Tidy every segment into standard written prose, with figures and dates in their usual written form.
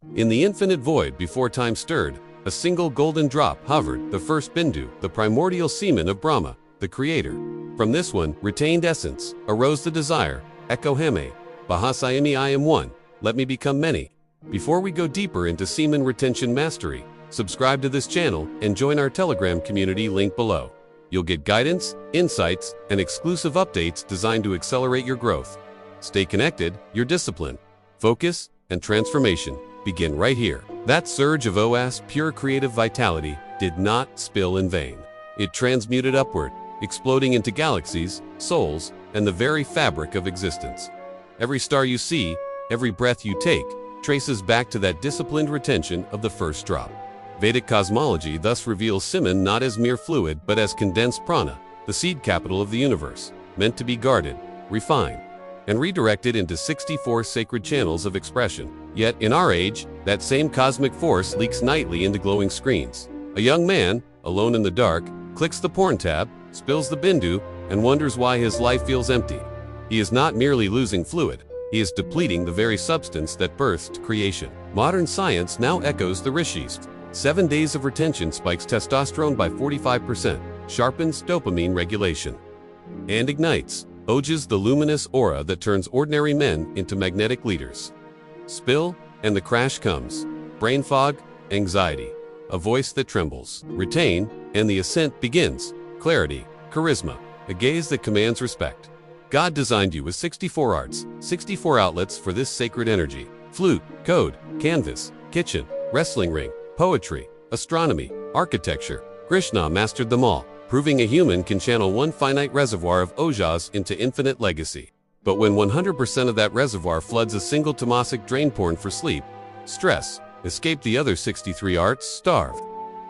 In the infinite void before time stirred, a single golden drop hovered, the first bindu, the primordial semen of Brahma, the creator. From this one, retained essence, arose the desire, Eko Heme, Bahasayami I am one, let me become many. Before we go deeper into semen retention mastery, subscribe to this channel and join our Telegram community link below. You'll get guidance, insights, and exclusive updates designed to accelerate your growth. Stay connected, your discipline, focus, and transformation begin right here. That surge of ojas, pure creative vitality, did not spill in vain. It transmuted upward, exploding into galaxies, souls, and the very fabric of existence. Every star you see, every breath you take, traces back to that disciplined retention of the first drop. Vedic cosmology thus reveals semen not as mere fluid but as condensed prana, the seed capital of the universe, meant to be guarded, refined, and redirected into 64 sacred channels of expression. Yet, in our age, that same cosmic force leaks nightly into glowing screens. A young man, alone in the dark, clicks the porn tab, spills the bindu, and wonders why his life feels empty. He is not merely losing fluid, he is depleting the very substance that birthed creation. Modern science now echoes the rishis. 7 days of retention spikes testosterone by 45%, sharpens dopamine regulation, and ignites ojas, the luminous aura that turns ordinary men into magnetic leaders. Spill, and the crash comes. Brain fog, anxiety, a voice that trembles. Retain, and the ascent begins. Clarity, charisma, a gaze that commands respect. God designed you with 64 arts, 64 outlets for this sacred energy. Flute, code, canvas, kitchen, wrestling ring, poetry, astronomy, architecture. Krishna mastered them all, proving a human can channel one finite reservoir of ojas into infinite legacy. But when 100% of that reservoir floods a single tamasic drain porn for sleep, stress, escape the other 63 arts, starved.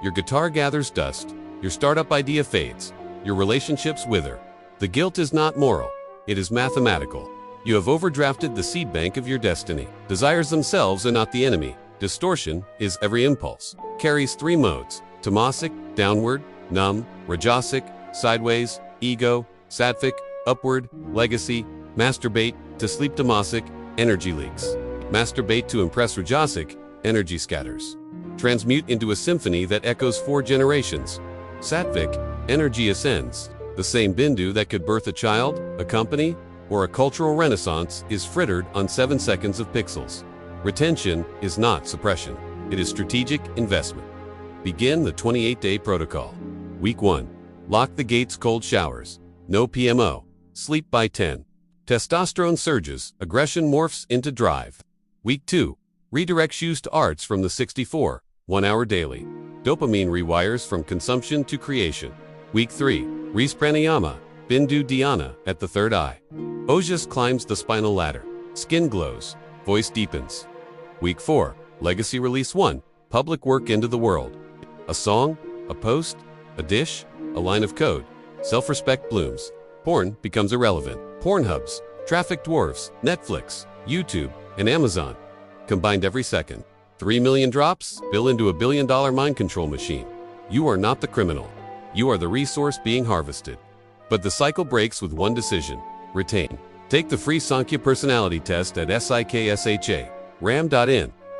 Your guitar gathers dust, your startup idea fades, your relationships wither. The guilt is not moral, it is mathematical. You have overdrafted the seed bank of your destiny. Desires themselves are not the enemy. Distortion is every impulse. Carries 3 modes: tamasic, downward; numb, rajasic, sideways; ego, sattvic, upward; legacy, masturbate, to sleep; tamasic, energy leaks. Masturbate to impress; rajasic, energy scatters. Transmute into a symphony that echoes 4 generations. Sattvic, energy ascends. The same bindu that could birth a child, a company, or a cultural renaissance is frittered on 7 seconds of pixels. Retention is not suppression. It is strategic investment. Begin the 28-day protocol. Week 1. Lock the gates, cold showers. No PMO. Sleep by 10. Testosterone surges, aggression morphs into drive. Week 2. Redirect shoes to arts from the 64, 1 hour daily. Dopamine rewires from consumption to creation. Week 3. Res pranayama, bindu dhyana at the third eye. Ojas climbs the spinal ladder. Skin glows. Voice deepens. Week 4. Legacy Release 1. Public work into the world. A song, a post, a dish, a line of code. Self-respect blooms. Porn becomes irrelevant. Pornhubs, traffic dwarfs, Netflix, YouTube, and Amazon. Combined every second. 3 million drops spill into $1 billion mind control machine. You are not the criminal. You are the resource being harvested. But the cycle breaks with one decision: retain. Take the free Sankhya personality test at siksha.ram.in.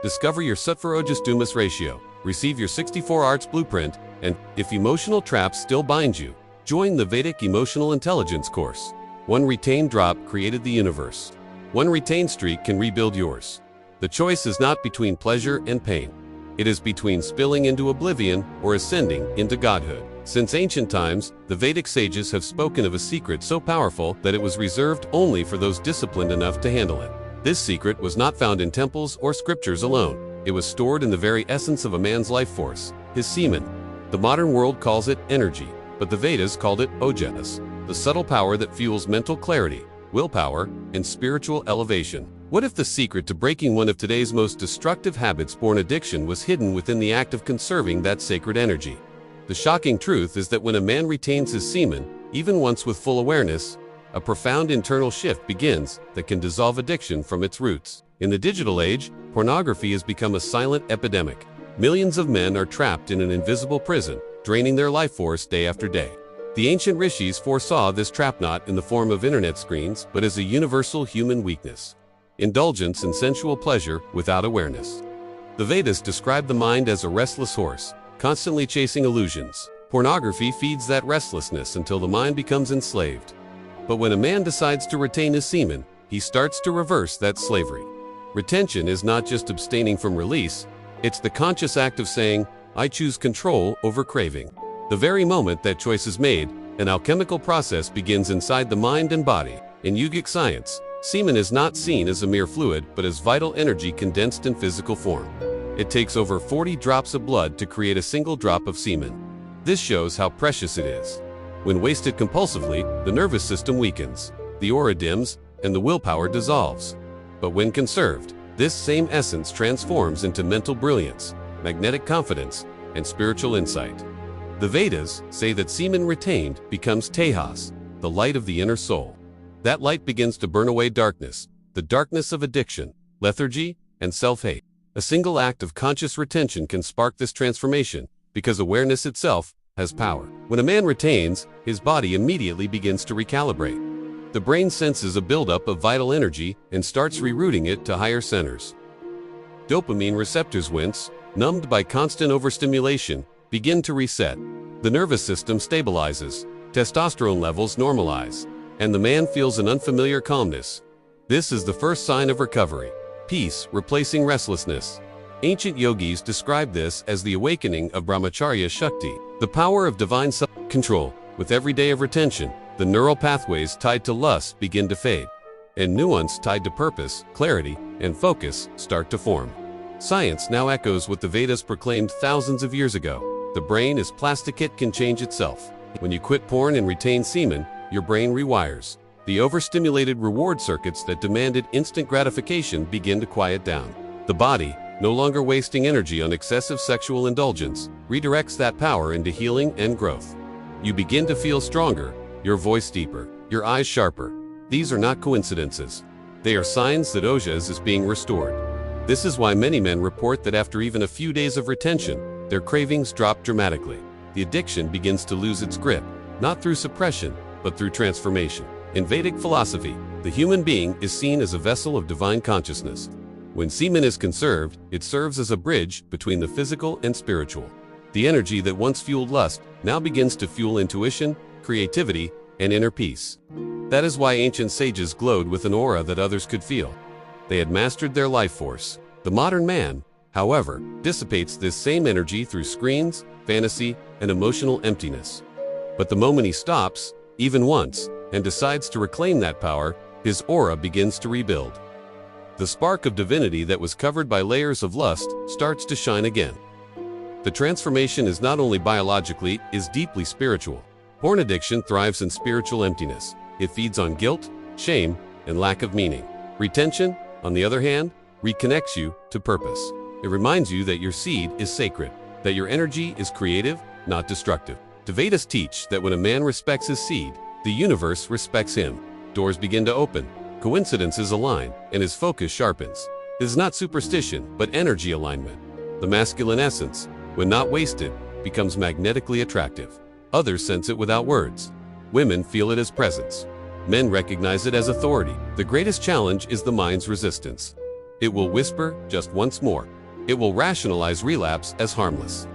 Discover your Sattva Ojas Dumas ratio. Receive your 64 arts blueprint, and, if emotional traps still bind you, join the Vedic Emotional Intelligence course. One retained drop created the universe. One retained streak can rebuild yours. The choice is not between pleasure and pain. It is between spilling into oblivion or ascending into godhood. Since ancient times, the Vedic sages have spoken of a secret so powerful that it was reserved only for those disciplined enough to handle it. This secret was not found in temples or scriptures alone. It was stored in the very essence of a man's life force, his semen. The modern world calls it energy, but the Vedas called it ojas, the subtle power that fuels mental clarity, willpower, and spiritual elevation. What if the secret to breaking one of today's most destructive habits, born addiction, was hidden within the act of conserving that sacred energy? The shocking truth is that when a man retains his semen, even once with full awareness, a profound internal shift begins that can dissolve addiction from its roots. In the digital age, pornography has become a silent epidemic. Millions of men are trapped in an invisible prison, draining their life force day after day. The ancient rishis foresaw this trap not in the form of internet screens, but as a universal human weakness: indulgence in sensual pleasure without awareness. The Vedas describe the mind as a restless horse, constantly chasing illusions. Pornography feeds that restlessness until the mind becomes enslaved. But when a man decides to retain his semen, he starts to reverse that slavery. Retention is not just abstaining from release, it's the conscious act of saying, I choose control over craving. The very moment that choice is made, an alchemical process begins inside the mind and body. In yogic science, semen is not seen as a mere fluid, but as vital energy condensed in physical form. It takes over 40 drops of blood to create a single drop of semen. This shows how precious it is. When wasted compulsively, the nervous system weakens, the aura dims, and the willpower dissolves. But when conserved, this same essence transforms into mental brilliance, magnetic confidence, and spiritual insight. The Vedas say that semen retained becomes tejas, the light of the inner soul. That light begins to burn away darkness, the darkness of addiction, lethargy, and self-hate. A single act of conscious retention can spark this transformation because awareness itself has power. When a man retains, his body immediately begins to recalibrate. The brain senses a buildup of vital energy and starts rerouting it to higher centers. Dopamine receptors wince, numbed by constant overstimulation, begin to reset. The nervous system stabilizes, testosterone levels normalize, and the man feels an unfamiliar calmness. This is the first sign of recovery, peace replacing restlessness. Ancient yogis describe this as the awakening of brahmacharya shakti, the power of divine self-control. With every day of retention, the neural pathways tied to lust begin to fade, and new ones tied to purpose, clarity, and focus start to form. Science now echoes what the Vedas proclaimed thousands of years ago. The brain is plastic, it can change itself. When you quit porn and retain semen, your brain rewires. The overstimulated reward circuits that demanded instant gratification begin to quiet down. The body, no longer wasting energy on excessive sexual indulgence, redirects that power into healing and growth. You begin to feel stronger, your voice deeper, your eyes sharper. These are not coincidences. They are signs that ojas is being restored. This is why many men report that after even a few days of retention, their cravings drop dramatically. The addiction begins to lose its grip, not through suppression, but through transformation. In Vedic philosophy, the human being is seen as a vessel of divine consciousness. When semen is conserved, it serves as a bridge between the physical and spiritual. The energy that once fueled lust now begins to fuel intuition, creativity, and inner peace. That is why ancient sages glowed with an aura that others could feel. They had mastered their life force. The modern man, however, dissipates this same energy through screens, fantasy, and emotional emptiness. But the moment he stops, even once, and decides to reclaim that power, his aura begins to rebuild. The spark of divinity that was covered by layers of lust starts to shine again. The transformation is not only biologically, is deeply spiritual. Porn addiction thrives in spiritual emptiness. It feeds on guilt, shame, and lack of meaning. Retention, on the other hand, reconnects you to purpose. It reminds you that your seed is sacred, that your energy is creative, not destructive. The Vedas teach that when a man respects his seed, the universe respects him. Doors begin to open, coincidences align, and his focus sharpens. It is not superstition, but energy alignment. The masculine essence, when not wasted, becomes magnetically attractive. Others sense it without words. Women feel it as presence. Men recognize it as authority. The greatest challenge is the mind's resistance. It will whisper just once more. It will rationalize relapse as harmless.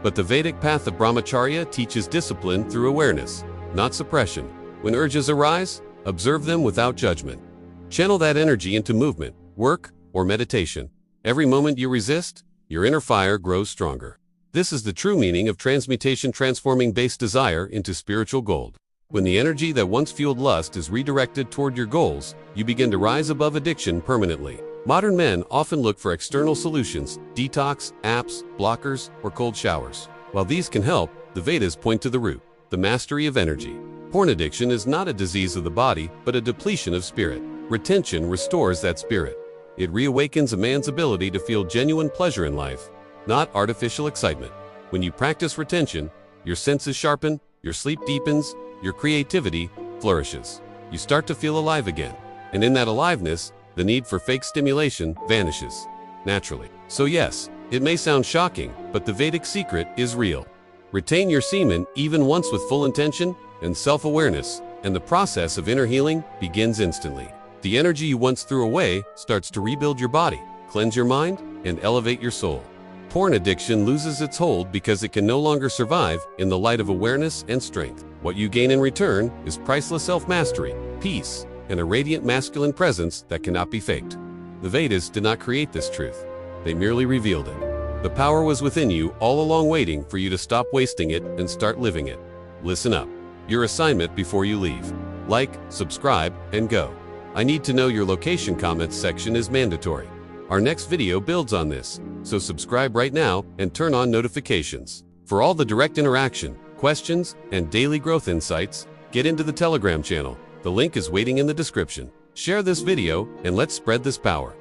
But the Vedic path of brahmacharya teaches discipline through awareness, not suppression. When urges arise, observe them without judgment. Channel that energy into movement, work, or meditation. Every moment you resist, your inner fire grows stronger. This is the true meaning of transmutation, transforming base desire into spiritual gold. When the energy that once fueled lust is redirected toward your goals, you begin to rise above addiction permanently. Modern men often look for external solutions, detox, apps, blockers, or cold showers. While these can help, the Vedas point to the root, the mastery of energy. Porn addiction is not a disease of the body, but a depletion of spirit. Retention restores that spirit. It reawakens a man's ability to feel genuine pleasure in life, not artificial excitement. When you practice retention, your senses sharpen, your sleep deepens, your creativity flourishes. You start to feel alive again. And in that aliveness, the need for fake stimulation vanishes naturally. So yes, it may sound shocking, but the Vedic secret is real. Retain your semen even once with full intention and self-awareness, and the process of inner healing begins instantly. The energy you once threw away starts to rebuild your body, cleanse your mind, and elevate your soul. Porn addiction loses its hold because it can no longer survive in the light of awareness and strength. What you gain in return is priceless self-mastery, peace, and a radiant masculine presence that cannot be faked. The Vedas did not create this truth. They merely revealed it. The power was within you all along, waiting for you to stop wasting it and start living it. Listen up. Your assignment before you leave. Like, subscribe, and go. I need to know your location. Comments section is mandatory. Our next video builds on this, so subscribe right now and turn on notifications. For all the direct interaction, questions, and daily growth insights, get into the Telegram channel. The link is waiting in the description. Share this video and let's spread this power.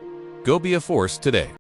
Go be a force today.